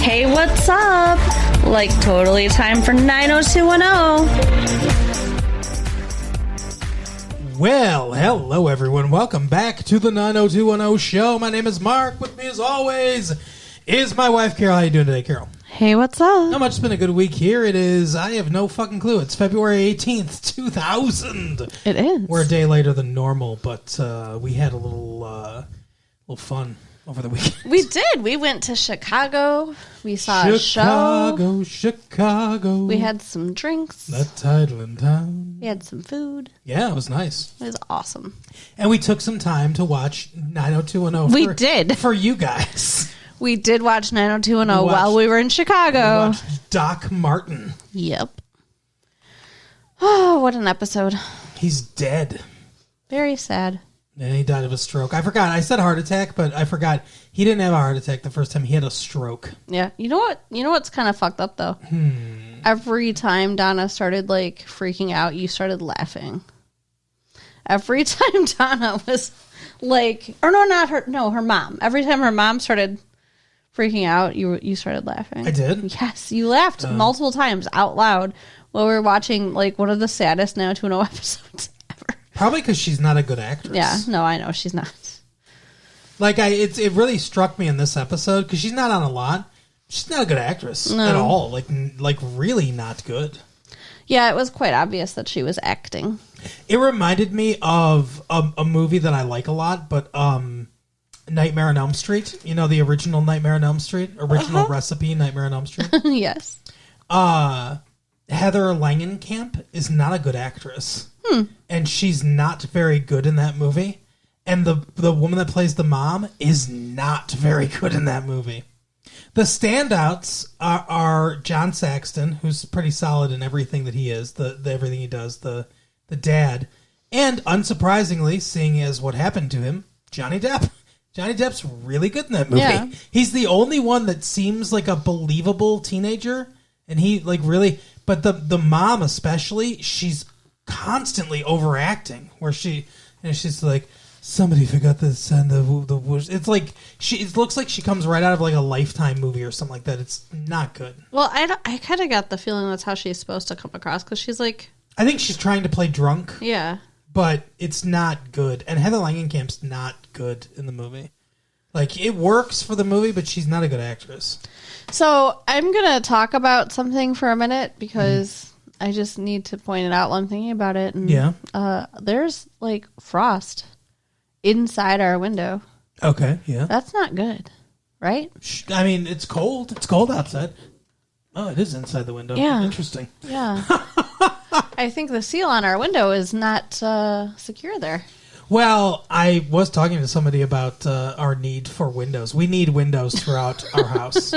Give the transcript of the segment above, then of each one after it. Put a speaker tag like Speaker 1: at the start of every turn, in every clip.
Speaker 1: Hey, what's up? Like, totally time for 90210.
Speaker 2: Well, hello everyone. Welcome back to the 90210 show. My name is Mark. With me as always is my wife, Carol. How you doing today, Carol?
Speaker 1: Hey, what's up?
Speaker 2: Not much. It's been a good week here. It is, I have no fucking clue. It's February 18th, 2000.
Speaker 1: It is.
Speaker 2: We're a day later than normal, but we had a little fun over the weekend.
Speaker 1: We did. We went to Chicago. We saw a show.
Speaker 2: Chicago.
Speaker 1: We had some drinks.
Speaker 2: The title in town.
Speaker 1: We had some food.
Speaker 2: Yeah, it was nice.
Speaker 1: It was awesome.
Speaker 2: And we took some time to watch 90210.
Speaker 1: We did.
Speaker 2: For you guys.
Speaker 1: We did watch 90210 while we were in Chicago.
Speaker 2: We watched Doc Martin.
Speaker 1: Yep. Oh, what an episode.
Speaker 2: He's dead.
Speaker 1: Very sad.
Speaker 2: And he died of a stroke. I forgot. I said heart attack, but I forgot. He didn't have a heart attack the first time. He had a stroke.
Speaker 1: Yeah. You know what? You know what's kind of fucked up, though? Every time Donna started, like, freaking out, you started laughing. Every time Donna was, like... Or no, not her. No, her mom. Every time her mom started freaking out, you started laughing.
Speaker 2: I did?
Speaker 1: Yes. You laughed multiple times out loud while we were watching, like, one of the saddest 90210 episodes ever.
Speaker 2: Probably because she's not a good actress.
Speaker 1: Yeah. No, I know. She's not.
Speaker 2: Like, it really struck me in this episode, because she's not on a lot. She's not a good actress at all. Like really not good.
Speaker 1: Yeah, it was quite obvious that she was acting.
Speaker 2: It reminded me of a movie that I like a lot, but Nightmare on Elm Street. You know, the original Nightmare on Elm Street? Original recipe, Nightmare on Elm Street?
Speaker 1: Yes.
Speaker 2: Heather Langenkamp is not a good actress. And she's not very good in that movie. And the woman that plays the mom is not very good in that movie. The standouts are John Saxton, who's pretty solid in everything that he is, the everything he does, the dad, and unsurprisingly, seeing as what happened to him, Johnny Depp. Johnny Depp's really good in that movie.
Speaker 1: Yeah.
Speaker 2: He's the only one that seems like a believable teenager, and he like really. But the mom especially, she's constantly overacting, where she's like, somebody forgot to send the it's like it looks like she comes right out of like a Lifetime movie or something like that. It's not good.
Speaker 1: Well, I kind of got the feeling that's how she's supposed to come across, because she's like...
Speaker 2: I think she's trying to play drunk.
Speaker 1: Yeah.
Speaker 2: But it's not good. And Heather Langenkamp's not good in the movie. Like, it works for the movie, but she's not a good actress.
Speaker 1: So, I'm going to talk about something for a minute, because I just need to point it out while I'm thinking about it. And,
Speaker 2: Yeah.
Speaker 1: there's, like, frost inside our window.
Speaker 2: Okay, yeah.
Speaker 1: That's not good, right?
Speaker 2: I mean, it's cold. It's cold outside. Oh, it is inside the window.
Speaker 1: Yeah.
Speaker 2: Interesting.
Speaker 1: Yeah. I think the seal on our window is not secure there.
Speaker 2: Well, I was talking to somebody about our need for windows. We need windows throughout our house.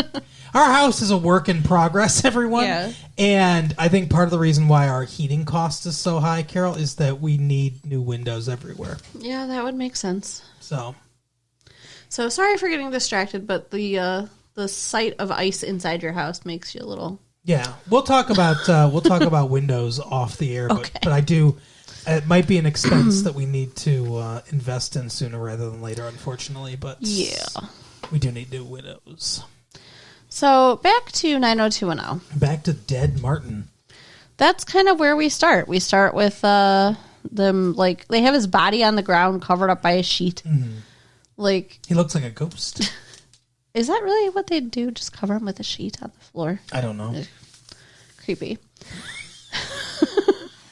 Speaker 2: Our house is a work in progress, everyone.
Speaker 1: Yeah.
Speaker 2: And I think part of the reason why our heating cost is so high, Carol, is that we need new windows everywhere.
Speaker 1: Yeah, that would make sense.
Speaker 2: So
Speaker 1: sorry for getting distracted, but the sight of ice inside your house makes you a little...
Speaker 2: yeah, we'll talk about windows off the air,
Speaker 1: Okay.
Speaker 2: but I do. It might be an expense that we need to invest in sooner rather than later, unfortunately. But
Speaker 1: Yeah.
Speaker 2: we do need new windows.
Speaker 1: So, back to 90210.
Speaker 2: Back to Dead Martin.
Speaker 1: That's kind of where we start. We start with them, like, they have his body on the ground covered up by a sheet.
Speaker 2: Mm-hmm.
Speaker 1: Like...
Speaker 2: He looks like a ghost.
Speaker 1: Is that really what they do? Just cover him with a sheet on the floor?
Speaker 2: I don't know.
Speaker 1: Creepy.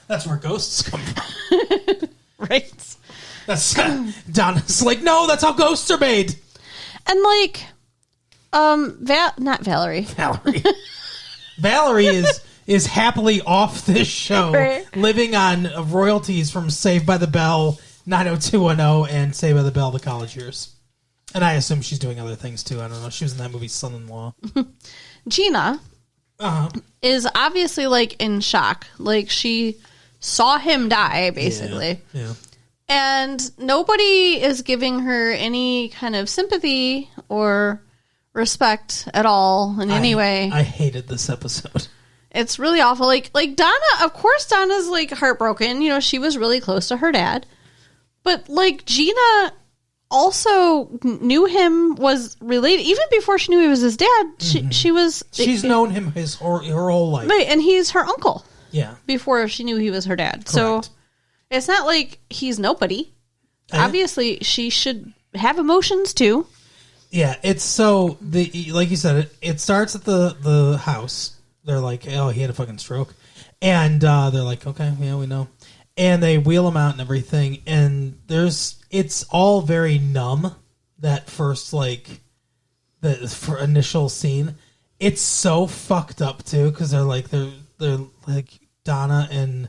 Speaker 2: That's where ghosts come from.
Speaker 1: Right?
Speaker 2: That's Donna's like, no, that's how ghosts are made.
Speaker 1: And, like, not Valerie.
Speaker 2: Valerie is happily off this show,
Speaker 1: Right.
Speaker 2: living on royalties from Saved by the Bell, 90210, and Saved by the Bell, The College Years. And I assume she's doing other things, too. I don't know. She was in that movie, Son-in-Law.
Speaker 1: Gina is obviously, like, in shock. Like, she saw him die, basically.
Speaker 2: Yeah.
Speaker 1: And nobody is giving her any kind of sympathy or respect at all in any way.
Speaker 2: I hated this episode.
Speaker 1: It's really awful. Like Donna, of course Donna's like heartbroken. You know, she was really close to her dad. But like Gina also knew him, was related even before she knew he was his dad. She's
Speaker 2: known him her whole life,
Speaker 1: right? And he's her uncle.
Speaker 2: Yeah,
Speaker 1: before she knew he was her dad. Correct. So it's not like he's nobody. Obviously, she should have emotions too.
Speaker 2: Yeah, it's so like you said, it starts at the house. They're like, oh, he had a fucking stroke, and they're like, okay, yeah, we know, and they wheel him out and everything, and it's all very numb. That first the initial scene, it's so fucked up too because they're like Donna and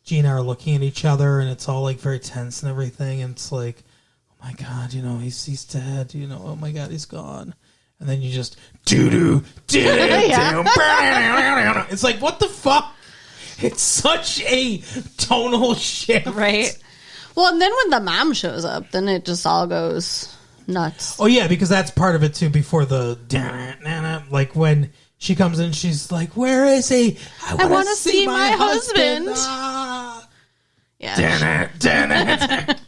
Speaker 2: Gina are looking at each other, and it's all like very tense and everything, and it's like, oh my god, he's dead, oh my god, he's gone, and then you just it's like, what the fuck? It's such a tonal shift,
Speaker 1: right? Well, and then when the mom shows up, then it just all goes nuts.
Speaker 2: Oh yeah, because that's part of it too. Before the like when she comes in, she's like, "Where is he?
Speaker 1: I want to see my husband." Yeah.
Speaker 2: Damn it.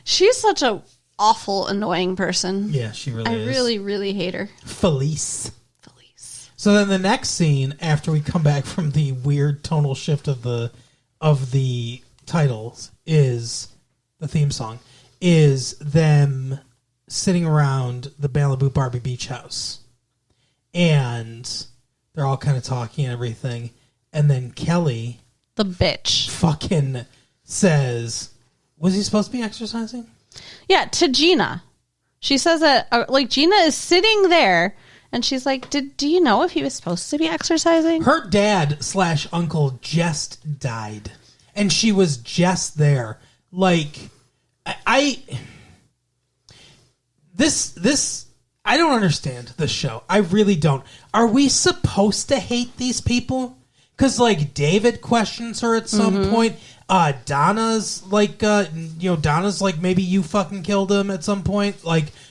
Speaker 1: She's such a awful, annoying person.
Speaker 2: Yeah, she really is.
Speaker 1: I really, really hate her.
Speaker 2: Felice. So then the next scene, after we come back from the weird tonal shift of the titles, is the theme song, is them sitting around the Malibu Barbie Beach house. And they're all kind of talking and everything. And then Kelly,
Speaker 1: the bitch,
Speaker 2: fucking says, was he supposed to be exercising?
Speaker 1: Yeah, to Gina. She says that, Gina is sitting there, and she's like, do you know if he was supposed to be exercising?
Speaker 2: Her dad / uncle just died. And she was just there. I don't understand this show. I really don't. Are we supposed to hate these people? Because, David questions her at some point. Donna's Donna's like, maybe you fucking killed him at some point.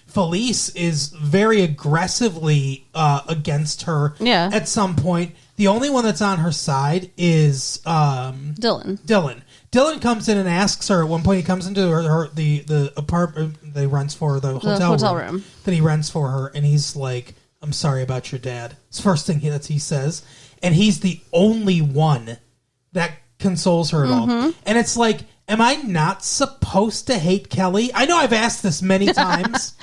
Speaker 2: Felice is very aggressively against her at some point. The only one that's on her side is
Speaker 1: Dylan.
Speaker 2: Dylan comes in and asks her at one point. He comes into the apartment that he rents for her, the hotel room that he rents for her, and he's like, "I'm sorry about your dad." It's the first thing that he says, and he's the only one that consoles her at all. And it's like, am I not supposed to hate Kelly? I know I've asked this many times,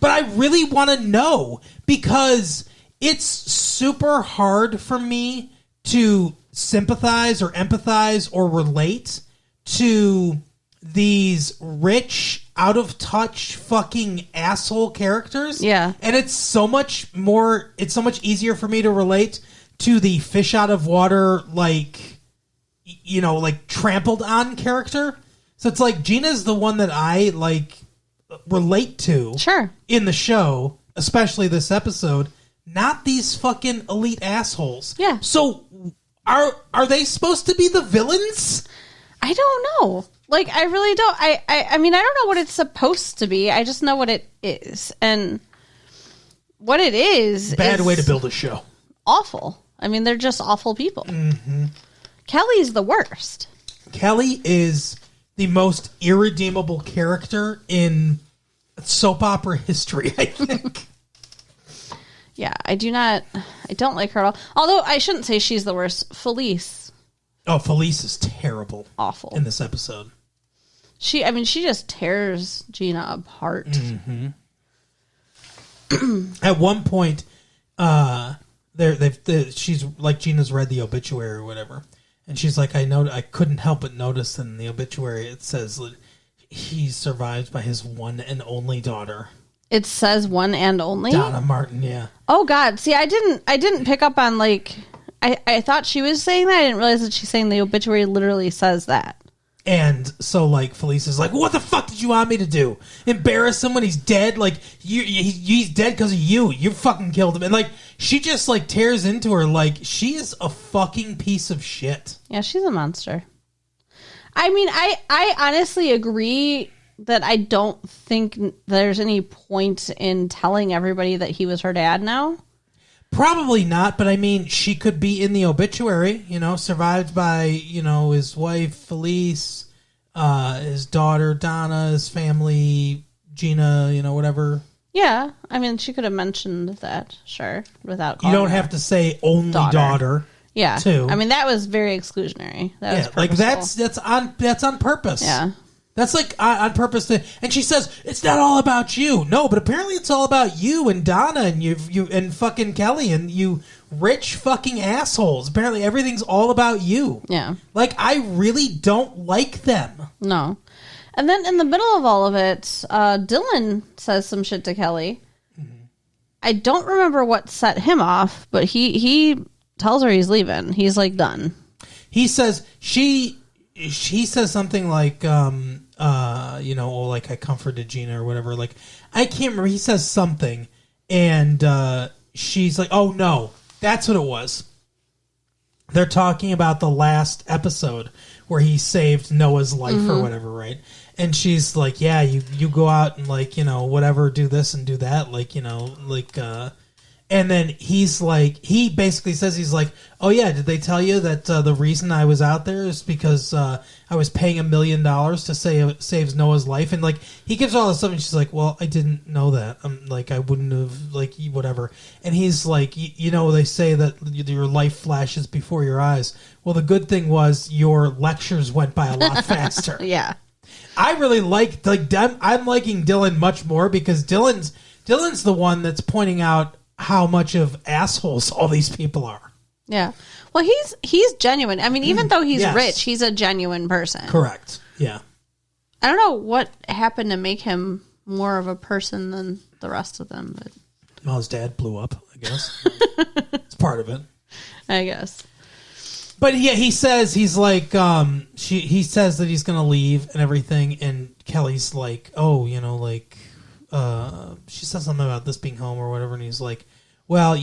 Speaker 2: but I really want to know, because it's super hard for me to sympathize or empathize or relate to these rich, out of touch fucking asshole characters.
Speaker 1: Yeah.
Speaker 2: And it's so much easier for me to relate to the fish out of water, trampled on character. So it's like Gina's the one that I relate to.
Speaker 1: Sure.
Speaker 2: In the show, especially this episode, not these fucking elite assholes.
Speaker 1: Yeah.
Speaker 2: So are they supposed to be the villains?
Speaker 1: I don't know. I really don't. I mean, I don't know what it's supposed to be. I just know what it is. And what it is
Speaker 2: Bad way to build a show.
Speaker 1: Awful. I mean, they're just awful people. Mm-hmm. Kelly's the worst. Kelly
Speaker 2: is the most irredeemable character in soap opera history, I think.
Speaker 1: Yeah, I don't like her at all. Although I shouldn't say she's the worst. Felice.
Speaker 2: Oh, Felice is terrible.
Speaker 1: Awful.
Speaker 2: In this episode.
Speaker 1: She just tears Gina apart.
Speaker 2: Mm-hmm. At one point, she's like, Gina's read the obituary or whatever. And she's like, I couldn't help but notice in the obituary it says that he's survived by his one and only daughter.
Speaker 1: It says one and only?
Speaker 2: Donna Martin, yeah.
Speaker 1: Oh God. See, I didn't pick up on I thought she was saying that. I didn't realize that she's saying the obituary literally says that.
Speaker 2: And so, Felice is like, well, what the fuck did you want me to do? Embarrass him when he's dead? He's dead because of you. You fucking killed him. And, she just, tears into her she is a fucking piece of shit.
Speaker 1: Yeah, she's a monster. I mean, I honestly agree that I don't think there's any point in telling everybody that he was her dad now.
Speaker 2: Probably not, but I mean, she could be in the obituary, survived by, his wife, Felice, his daughter, Donna, his family, Gina, whatever.
Speaker 1: Yeah, I mean, she could have mentioned that, sure, without
Speaker 2: You
Speaker 1: calling
Speaker 2: don't
Speaker 1: her
Speaker 2: have to say only daughter.
Speaker 1: Yeah,
Speaker 2: too.
Speaker 1: I mean, that was very exclusionary. That was
Speaker 2: like
Speaker 1: purposeful.
Speaker 2: that's on purpose.
Speaker 1: Yeah.
Speaker 2: That's like on purpose. And she says it's not all about you. No, but apparently it's all about you and Donna and you and fucking Kelly and you rich fucking assholes. Apparently everything's all about you.
Speaker 1: Yeah.
Speaker 2: Like I really don't like them.
Speaker 1: No. And then in the middle of all of it, Dylan says some shit to Kelly. Mm-hmm. I don't remember what set him off, but he tells her he's leaving. He's like done.
Speaker 2: He says she says something like like I comforted Gina or whatever. Like I can't remember. He says something and she's like, "Oh no, that's what it was." They're talking about the last episode where he saved Noah's life or whatever, right? And she's like, "Yeah, you go out and whatever, do this and do that, And then he's like, he basically says, he's like, "Oh yeah, did they tell you that the reason I was out there is because I was paying $1 million to saves Noah's life?" And like, he gives her all this stuff, and she's like, "Well, I didn't know that. I wouldn't have whatever." And he's like, they say that your life flashes before your eyes. Well, the good thing was your lectures went by a lot faster.
Speaker 1: Yeah,
Speaker 2: I really I'm liking Dylan much more because Dylan's the one that's pointing out how much of assholes all these people are.
Speaker 1: Yeah. Well, he's genuine. I mean, even though he's
Speaker 2: yes.
Speaker 1: rich, he's a genuine person.
Speaker 2: Correct. Yeah.
Speaker 1: I don't know what happened to make him more of a person than the rest of them, but
Speaker 2: well, his dad blew up, I guess. It's part of it.
Speaker 1: I guess.
Speaker 2: But yeah, he says he's like he says that he's going to leave and everything, and Kelly's like, "Oh, she says something about this being home or whatever," and he's like, "Well,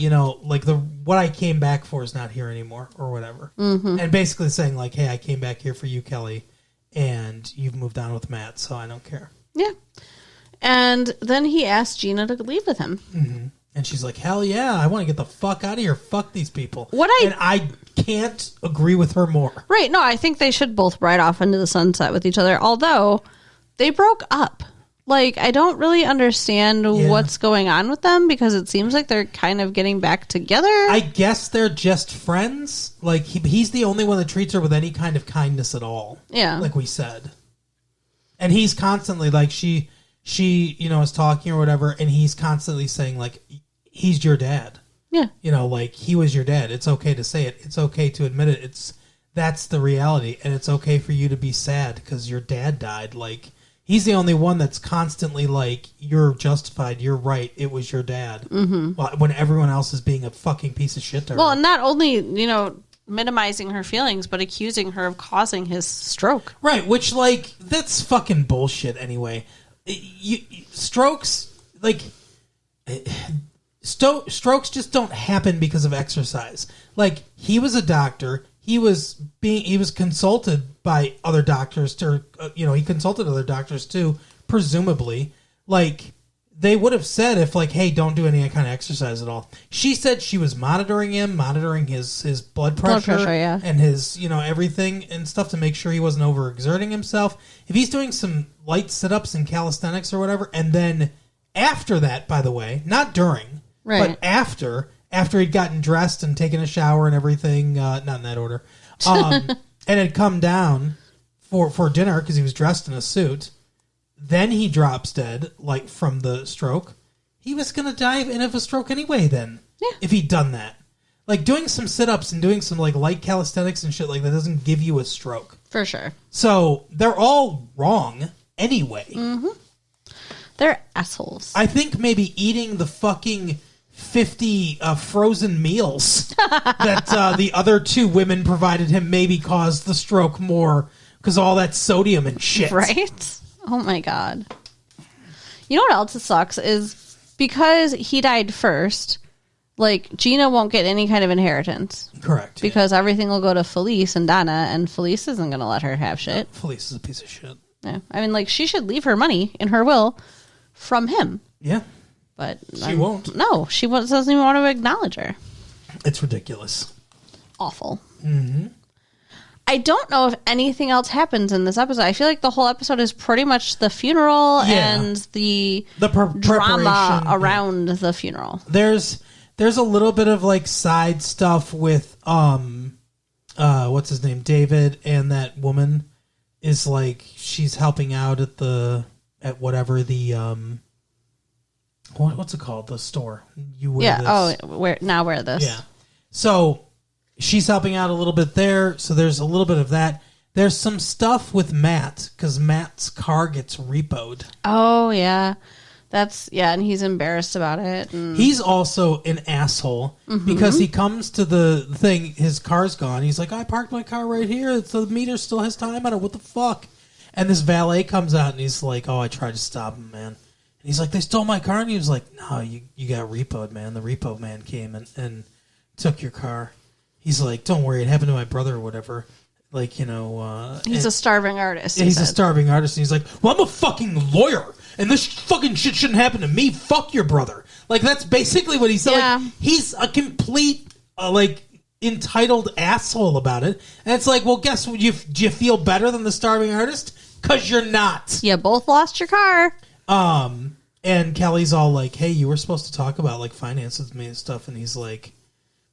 Speaker 2: what I came back for is not here anymore," or whatever. Mm-hmm. And basically saying like, "Hey, I came back here for you, Kelly, and you've moved on with Matt, so I don't care."
Speaker 1: Yeah. And then he asked Gina to leave with him.
Speaker 2: Mm-hmm. And she's like, "Hell yeah, I want to get the fuck out of here. Fuck these people." And I can't agree with her more.
Speaker 1: Right. No, I think they should both ride off into the sunset with each other, although they broke up. Like, I don't really understand what's going on with them because it seems like they're kind of getting back together.
Speaker 2: I guess they're just friends. Like, he's the only one that treats her with any kind of kindness at all.
Speaker 1: Yeah.
Speaker 2: Like we said. And he's constantly, like, she is talking or whatever, and he's constantly saying, like, he's your dad.
Speaker 1: Yeah.
Speaker 2: Like, he was your dad. It's okay to say it. It's okay to admit it. That's the reality. And it's okay for you to be sad because your dad died. Like, he's the only one that's constantly like, "You're justified. You're right. It was your dad." Mm-hmm. When everyone else is being a fucking piece of shit to her.
Speaker 1: Well, and not only, minimizing her feelings, but accusing her of causing his stroke.
Speaker 2: Right, which, like, that's fucking bullshit anyway. Strokes, like... strokes just don't happen because of exercise. Like, he was a doctor. He was consulted by other doctors he consulted other doctors too, presumably. Like, they would have said if like, "Hey, don't do any kind of exercise at all." She said she was monitoring his blood pressure
Speaker 1: yeah.
Speaker 2: and his, everything and stuff to make sure he wasn't overexerting himself. If he's doing some light sit-ups and calisthenics or whatever, and then after that, by the way, not during,
Speaker 1: right.
Speaker 2: but after he'd gotten dressed and taken a shower and everything, not in that order, and had come down for dinner because he was dressed in a suit, then he drops dead, like, from the stroke. He was going to die of a stroke anyway then, if he'd done that. Like, doing some sit-ups and doing some, like, light calisthenics and shit like that doesn't give you a stroke.
Speaker 1: For sure.
Speaker 2: So, they're all wrong anyway.
Speaker 1: Mm-hmm. They're assholes.
Speaker 2: I think maybe eating the fucking 50 frozen meals that the other two women provided him maybe caused the stroke more because all that sodium and shit.
Speaker 1: Right? Oh my God. You know what else sucks is because he died first, like, Gina won't get any kind of inheritance.
Speaker 2: Correct.
Speaker 1: Because everything will go to Felice and Donna, and Felice isn't going to let her have shit.
Speaker 2: No, Felice is a piece of shit.
Speaker 1: Yeah. I mean, like, she should leave her money in her will from him.
Speaker 2: Yeah.
Speaker 1: But
Speaker 2: she won't.
Speaker 1: No, she doesn't even want to acknowledge her.
Speaker 2: It's ridiculous.
Speaker 1: Awful.
Speaker 2: Mm-hmm.
Speaker 1: I don't know if anything else happens in this episode. I feel like the whole episode is pretty much the funeral and the drama around the funeral.
Speaker 2: There's a little bit of like side stuff with what's his name, David, and that woman is like she's helping out at whatever the what's it called, the store you wear this.
Speaker 1: Wear this.
Speaker 2: Yeah, so she's helping out a little bit there, so there's a little bit of that. There's some stuff with Matt because Matt's car gets repoed.
Speaker 1: Oh yeah. And he's embarrassed about it. And
Speaker 2: he's also an asshole because he comes to the thing, his car's gone. He's like, I parked my car right here. The meter still has time on it. What the fuck? And this valet comes out and he's like, oh, I tried to stop him, man. And he's like, they stole my car? And he was like, no, you got repoed, man. The repo man came and took your car. He's like, don't worry, it happened to my brother or whatever. Like, he's
Speaker 1: a starving artist.
Speaker 2: He's a starving artist. And he's like, well, I'm a fucking lawyer. And this fucking shit shouldn't happen to me. Fuck your brother. Like, that's basically what he said.
Speaker 1: Yeah.
Speaker 2: Like, he's a complete, entitled asshole about it. And it's like, well, guess what? Do you feel better than the starving artist? Because you're not.
Speaker 1: You both lost your car.
Speaker 2: And Kelly's all like, hey, you were supposed to talk about, like, finances with me and stuff. And he's like,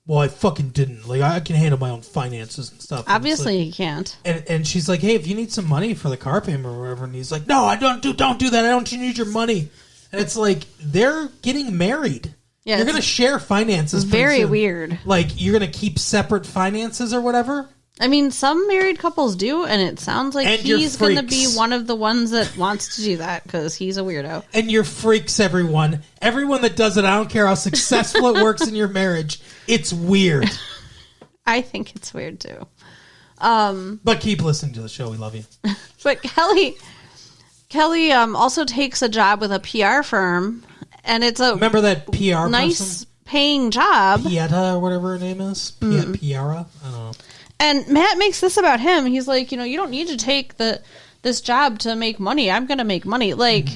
Speaker 2: well, I fucking didn't. Like, I can handle my own finances and stuff.
Speaker 1: Obviously,
Speaker 2: like,
Speaker 1: he can't.
Speaker 2: And she's like, hey, if you need some money for the car payment or whatever. And he's like, no, I don't do that. I don't need your money. And it's like, they're getting married. Yeah, you're going to share finances.
Speaker 1: Very weird.
Speaker 2: Like, you're going to keep separate finances or whatever?
Speaker 1: I mean, some married couples do, and it sounds like he's going to be one of the ones that wants to do that because he's a weirdo.
Speaker 2: And you're freaks, everyone. Everyone that does it, I don't care how successful it works in your marriage. It's weird.
Speaker 1: I think it's weird, too.
Speaker 2: But keep listening to the show. We love you.
Speaker 1: But Kelly also takes a job with a PR firm, and it's a
Speaker 2: remember that PR
Speaker 1: nice
Speaker 2: person?
Speaker 1: Paying job.
Speaker 2: Pieta or whatever her name is. Piara? I don't know.
Speaker 1: And Matt makes this about him. He's like, you don't need to take this job to make money. I'm going to make money. Like,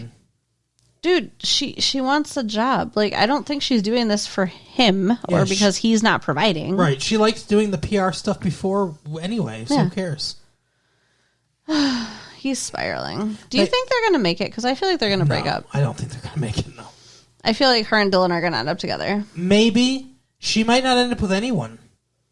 Speaker 1: dude, she wants a job. Like, I don't think she's doing this for him or because he's not providing.
Speaker 2: Right. She liked doing the PR stuff before anyway, so who cares?
Speaker 1: He's spiraling. Do you think they're going to make it? Because I feel like they're going to break up.
Speaker 2: I don't think they're going to make it, no.
Speaker 1: I feel like her and Dylan are going to end up together.
Speaker 2: Maybe. She might not end up with anyone.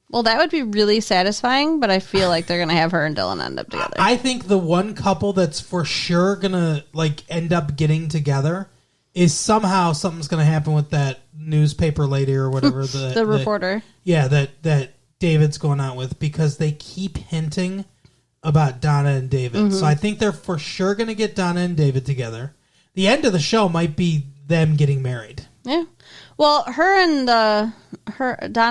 Speaker 1: Well, that would be really satisfying, but I feel like they're going to have her and Dylan end up together.
Speaker 2: I think the one couple that's for sure going to end up getting together is somehow something's going to happen with that newspaper lady or whatever.
Speaker 1: The reporter.
Speaker 2: Yeah, that David's going out with because they keep hinting about Donna and David. So I think they're for sure going to get Donna and David together. The end of the show might be them getting married.
Speaker 1: Yeah. Well, Donna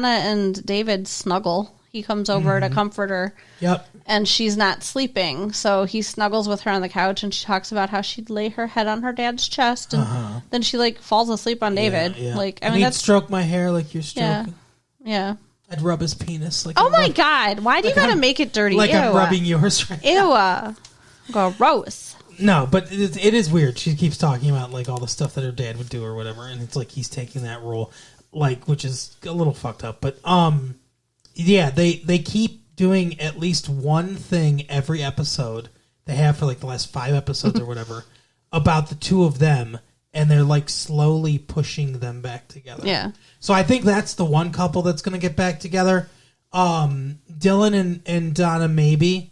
Speaker 1: and David snuggle. He comes over to comfort her.
Speaker 2: Yep.
Speaker 1: And she's not sleeping, so he snuggles with her on the couch, and she talks about how she'd lay her head on her dad's chest, and then she falls asleep on David.
Speaker 2: Yeah.
Speaker 1: Like, I
Speaker 2: and
Speaker 1: mean,
Speaker 2: he'd stroke my hair like you're stroking.
Speaker 1: Yeah.
Speaker 2: I'd rub his penis like.
Speaker 1: Oh my God! Why do you gotta make it dirty?
Speaker 2: Like
Speaker 1: Ew.
Speaker 2: I'm rubbing yours right now.
Speaker 1: Ew. Gross.
Speaker 2: No, but it is weird. She keeps talking about all the stuff that her dad would do or whatever, and it's like he's taking that role, which is a little fucked up. But they keep doing at least one thing every episode. They have for the last 5 episodes or whatever about the two of them, and they're slowly pushing them back together.
Speaker 1: Yeah.
Speaker 2: So I think that's the one couple that's going to get back together. Dylan and Donna maybe.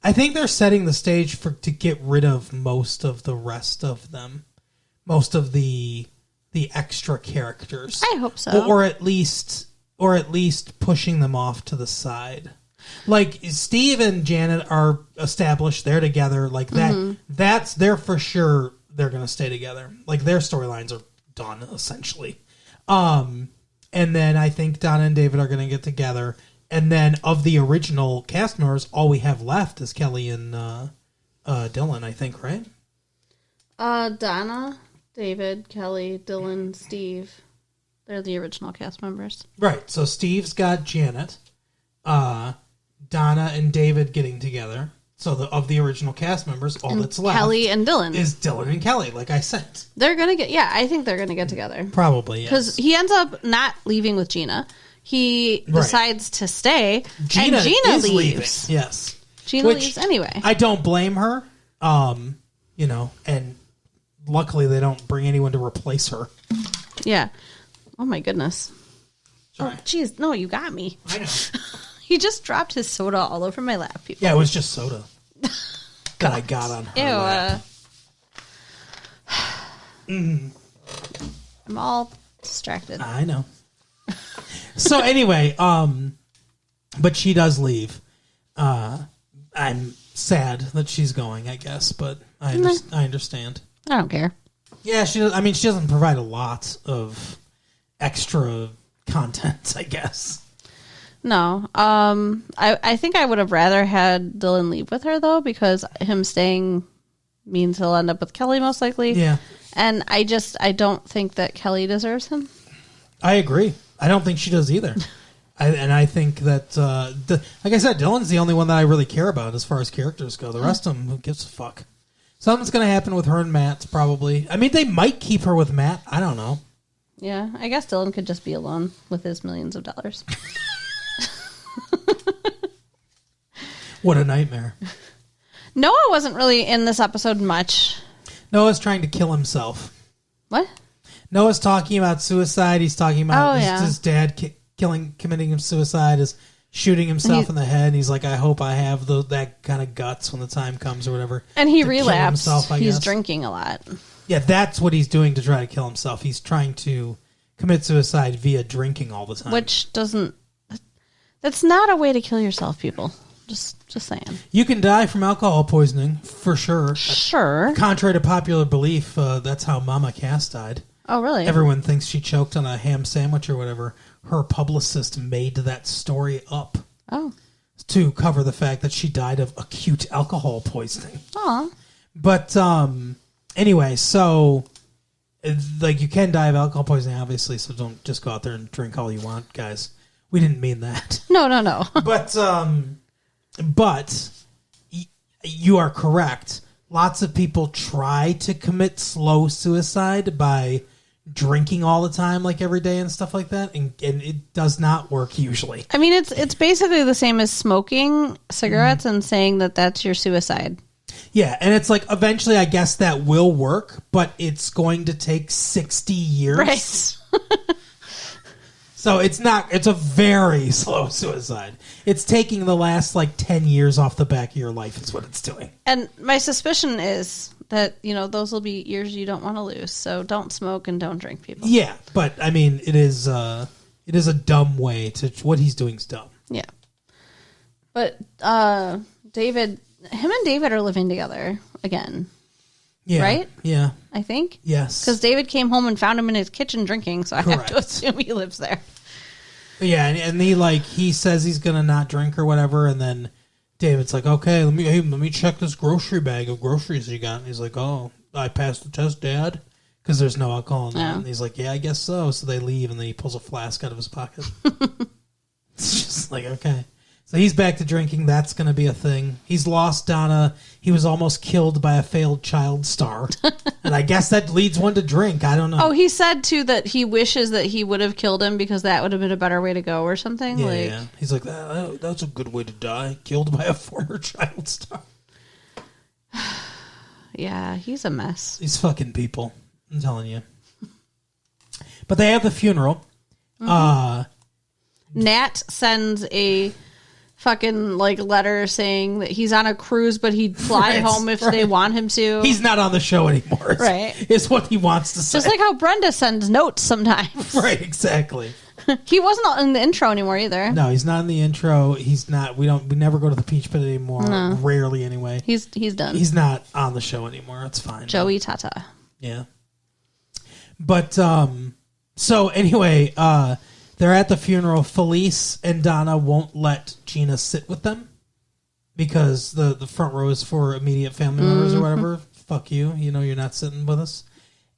Speaker 2: I think they're setting the stage to get rid of most of the rest of them, most of the extra characters.
Speaker 1: I hope so,
Speaker 2: or at least pushing them off to the side. Like Steve and Janet are established; they're together. Like that. That's they're for sure. They're going to stay together. Like their storylines are done essentially. And then I think Donna and David are going to get together. And then of the original cast members, all we have left is Kelly and Dylan, I think, right?
Speaker 1: Donna, David, Kelly, Dylan, Steve. They're the original cast members.
Speaker 2: Right. So Steve's got Janet, Donna and David getting together. So of the original cast members, all that's left
Speaker 1: Kelly and Dylan
Speaker 2: is Dylan and Kelly, like I said.
Speaker 1: They're going to get, I think they're going to get together.
Speaker 2: Probably, yes.
Speaker 1: Because he ends up not leaving with Gina. he decides to stay,
Speaker 2: Gina
Speaker 1: and Gina
Speaker 2: is
Speaker 1: leaves.
Speaker 2: leaving. Yes.
Speaker 1: Gina leaves anyway.
Speaker 2: I don't blame her. You know, and luckily they don't bring anyone to replace her.
Speaker 1: Yeah. Oh my goodness.
Speaker 2: Sorry.
Speaker 1: Oh jeez, no, you got me.
Speaker 2: I know.
Speaker 1: He just dropped his soda all over my lap, people.
Speaker 2: Yeah, it was just soda that I got on her lap.
Speaker 1: I'm all distracted.
Speaker 2: I know. So anyway, but she does leave. I'm sad that she's going, I guess, but I understand.
Speaker 1: I don't care.
Speaker 2: Yeah, she doesn't provide a lot of extra content, I guess.
Speaker 1: No. I think I would have rather had Dylan leave with her, though, because him staying means he'll end up with Kelly most likely.
Speaker 2: Yeah.
Speaker 1: And I don't think that Kelly deserves him.
Speaker 2: I agree. I don't think she does either. I think that, like I said, Dylan's the only one that I really care about as far as characters go. The rest of them, who gives a fuck? Something's going to happen with her and Matt, probably. I mean, they might keep her with Matt. I don't know.
Speaker 1: Yeah, I guess Dylan could just be alone with his millions of dollars.
Speaker 2: What a nightmare.
Speaker 1: Noah wasn't really in this episode much.
Speaker 2: Noah's trying to kill himself.
Speaker 1: What?
Speaker 2: Noah's talking about suicide. He's talking about his dad committing suicide, is shooting himself in the head. And he's like, I hope I have that kind of guts when the time comes or whatever.
Speaker 1: And he relapsed.
Speaker 2: Himself,
Speaker 1: he's drinking a lot.
Speaker 2: Yeah, that's what he's doing to try to kill himself. He's trying to commit suicide via drinking all the time.
Speaker 1: Which doesn't... That's not a way to kill yourself, people. Just saying.
Speaker 2: You can die from alcohol poisoning, for sure.
Speaker 1: Sure.
Speaker 2: Contrary to popular belief, that's how Mama Cass died.
Speaker 1: Oh, really?
Speaker 2: Everyone thinks she choked on a ham sandwich or whatever. Her publicist made that story up.
Speaker 1: Oh.
Speaker 2: To cover the fact that she died of acute alcohol poisoning.
Speaker 1: Aw.
Speaker 2: But, anyway, so, like, you can die of alcohol poisoning, obviously, so don't just go out there and drink all you want, guys. We didn't mean that.
Speaker 1: No.
Speaker 2: But you are correct. Lots of people try to commit slow suicide by drinking all the time, like every day and stuff like that, and it does not work usually.
Speaker 1: I mean, it's basically the same as smoking cigarettes and saying that that's your suicide.
Speaker 2: Yeah, and it's like eventually I guess that will work, but it's going to take 60 years.
Speaker 1: Right.
Speaker 2: So it's a very slow suicide. It's taking the last, 10 years off the back of your life is what it's doing.
Speaker 1: And my suspicion is that, those will be years you don't want to lose. So don't smoke and don't drink, people.
Speaker 2: Yeah, but, I mean, it is a dumb way to... What he's doing is dumb.
Speaker 1: Yeah. But him and David are living together again.
Speaker 2: Yeah.
Speaker 1: Right?
Speaker 2: Yeah.
Speaker 1: I think.
Speaker 2: Yes.
Speaker 1: Because David came home and found him in his kitchen drinking, so I have to assume he lives there.
Speaker 2: Yeah, and he says he's gonna not drink or whatever, and then David's like, okay, let me check this grocery bag of groceries you got. And he's like, oh, I passed the test, Dad, because there's no alcohol in that. And he's like, yeah, I guess so. So they leave, and then he pulls a flask out of his pocket. It's just like, okay. So he's back to drinking. That's going to be a thing. He's lost Donna. He was almost killed by a failed child star. And I guess that leads one to drink. I don't know.
Speaker 1: Oh, he said, too, that he wishes that he would have killed him because that would have been a better way to go or something.
Speaker 2: Yeah. He's like, that's a good way to die. Killed by a former child star.
Speaker 1: Yeah, he's a mess.
Speaker 2: These fucking people. I'm telling you. But they have the funeral.
Speaker 1: Mm-hmm. Nat sends a... fucking letter saying that he's on a cruise, but he'd fly home if they want him to.
Speaker 2: He's not on the show anymore.
Speaker 1: Right.
Speaker 2: Is what he wants to say.
Speaker 1: Just like how Brenda sends notes sometimes.
Speaker 2: Right, exactly.
Speaker 1: He wasn't in the intro anymore either.
Speaker 2: No, he's not in the intro. He's not. We never go to the Peach Pit anymore.
Speaker 1: No.
Speaker 2: Rarely anyway.
Speaker 1: He's done.
Speaker 2: He's not on the show anymore. It's fine.
Speaker 1: Joey Tata.
Speaker 2: Yeah. But so anyway, they're at the funeral. Felice and Donna won't let Gina sit with them because the front row is for immediate family members or whatever. Fuck you. You're not sitting with us.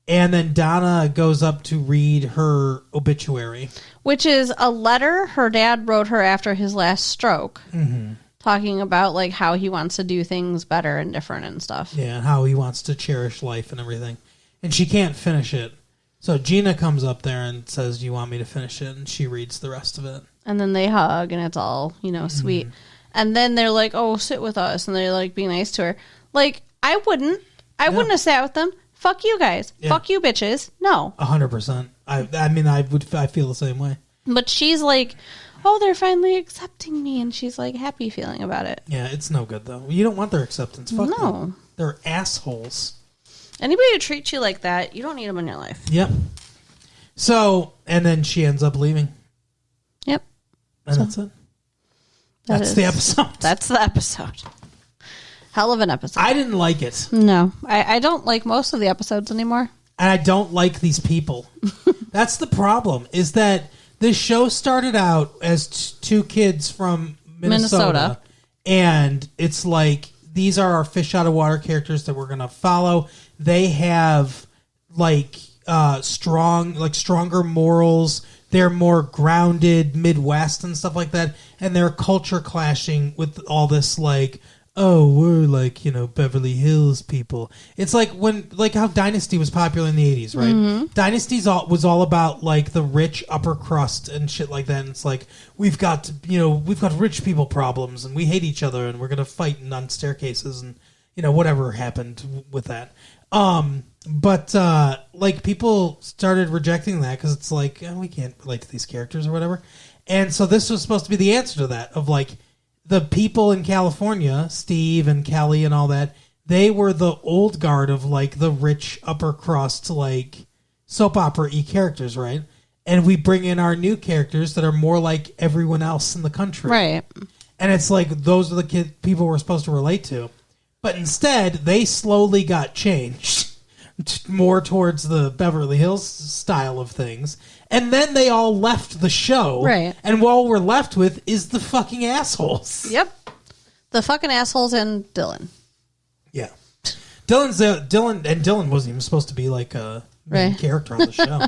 Speaker 2: And then Donna goes up to read her obituary.
Speaker 1: Which is a letter her dad wrote her after his last stroke. Mm-hmm. Talking about how he wants to do things better and different and stuff.
Speaker 2: Yeah, and how he wants to cherish life and everything. And she can't finish it. So Gina comes up there and says, "Do you want me to finish it?" And she reads the rest of it.
Speaker 1: And then they hug, and it's all, sweet. And then they're like, "Oh, sit with us," and they're like, "Be nice to her." Like, I wouldn't have sat with them. Fuck you guys. Yeah. Fuck you bitches. No.
Speaker 2: 100%. I feel the same way.
Speaker 1: But she's like, "Oh, they're finally accepting me," and she's like happy feeling about it.
Speaker 2: Yeah, it's no good though. You don't want their acceptance. Fuck
Speaker 1: no.
Speaker 2: them. They're assholes.
Speaker 1: Anybody who treats you like that, you don't need them in your life.
Speaker 2: Yep. So, and then she ends up leaving.
Speaker 1: Yep.
Speaker 2: And that's it. That's the episode.
Speaker 1: That's the episode. Hell of an episode.
Speaker 2: I didn't like it.
Speaker 1: No. I don't like most of the episodes anymore.
Speaker 2: And I don't like these people. That's the problem, is that this show started out as two kids from Minnesota. And it's like, these are our fish out of water characters that we're going to follow. They have stronger morals. They're more grounded Midwest and stuff like that. And they're culture clashing with all this we're Beverly Hills people. It's like how Dynasty was popular in the 80s, right? Mm-hmm. Dynasty was all about the rich upper crust and shit like that. And it's like, we've got rich people problems and we hate each other and we're going to fight on staircases and, whatever happened with that. But people started rejecting that because it's like, we can't relate to these characters or whatever. And so this was supposed to be the answer to that of the people in California, Steve and Kelly and all that, they were the old guard of the rich upper crust soap opera-y characters, right? And we bring in our new characters that are more like everyone else in the country.
Speaker 1: Right.
Speaker 2: And it's those are the people we're supposed to relate to. But instead, they slowly got changed more towards the Beverly Hills style of things. And then they all left the show.
Speaker 1: Right.
Speaker 2: And all we're left with is the fucking assholes.
Speaker 1: Yep. The fucking assholes and Dylan.
Speaker 2: Yeah. Dylan wasn't even supposed to be a main character on the show.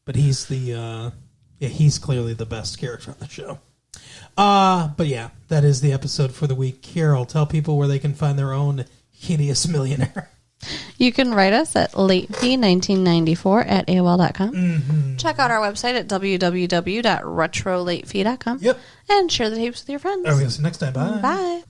Speaker 2: But he's he's clearly the best character on the show. But yeah, that is the episode for the week. Carol, tell people where they can find their own hideous millionaire.
Speaker 1: You can write us at latefee1994@AOL.com.
Speaker 2: Mm-hmm.
Speaker 1: Check out our website at www.retrolatefee.com.
Speaker 2: Yep.
Speaker 1: And share the tapes with your friends.
Speaker 2: All right, we'll see you next time. Bye.
Speaker 1: Bye.